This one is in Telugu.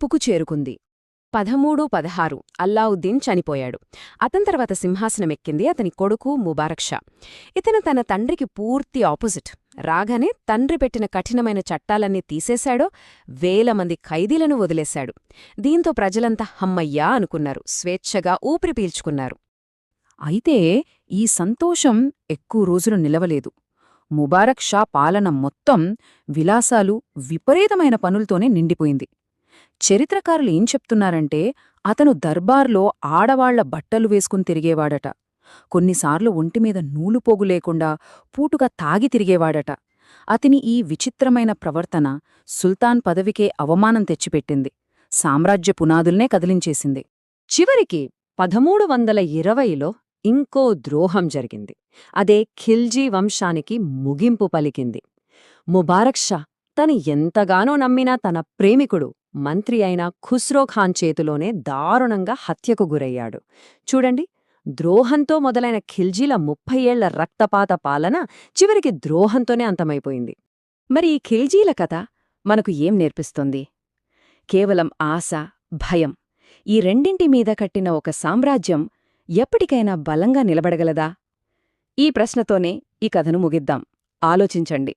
పుకు చేరుకుంది. 1316 అల్లావుద్దీన్ చనిపోయాడు. అతని తర్వాత సింహాసనమెక్కింది అతని కొడుకు ముబారక్ షా. ఇతను తన తండ్రికి పూర్తి ఆపోజిట్. రాగానే తండ్రి పెట్టిన కఠినమైన చట్టాలన్నీ తీసేశాడో, వేల మంది ఖైదీలను వదిలేశాడు. దీంతో ప్రజలంతా హమ్మయ్యా అనుకున్నారు, స్వేచ్ఛగా ఊపిరి పీల్చుకున్నారు. అయితే ఈ సంతోషం ఎక్కువ రోజులు నిలవలేదు. ముబారక్ షా పాలన మొత్తం విలాసాలు, విపరీతమైన పనులతోనే నిండిపోయింది. చరిత్రకారులు ఏం చెప్తున్నారంటే అతను దర్బార్లో ఆడవాళ్ల బట్టలు వేసుకుని తిరిగేవాడట. కొన్నిసార్లు ఒంటిమీద నూలుపోగు లేకుండా పూటుగా తాగి తిరిగేవాడట. అతని ఈ విచిత్రమైన ప్రవర్తన సుల్తాన్ పదవికే అవమానం తెచ్చిపెట్టింది. సామ్రాజ్య పునాదుల్నే కదిలించేసింది. చివరికి 1320లో ఇంకో ద్రోహం జరిగింది. అదే ఖిల్జీ వంశానికి ముగింపు పలికింది. ముబారక్ షా తను ఎంతగానో నమ్మిన తన ప్రేమికుడు, మంత్రి అయిన ఖుస్రోఖాన్ చేతిలోనే దారుణంగా హత్యకు గురయ్యాడు. చూడండి, ద్రోహంతో మొదలైన ఖిల్జీల 30 ఏళ్ల రక్తపాత పాలన చివరికి ద్రోహంతోనే అంతమైపోయింది. మరి ఈ ఖిల్జీల కథ మనకు ఏం నేర్పిస్తుంది? కేవలం ఆశ, భయం, ఈ రెండింటి మీద కట్టిన ఒక సామ్రాజ్యం ఎప్పటికైనా బలంగా నిలబడగలదా? ఈ ప్రశ్నతోనే ఈ కథను ముగిద్దాం. ఆలోచించండి.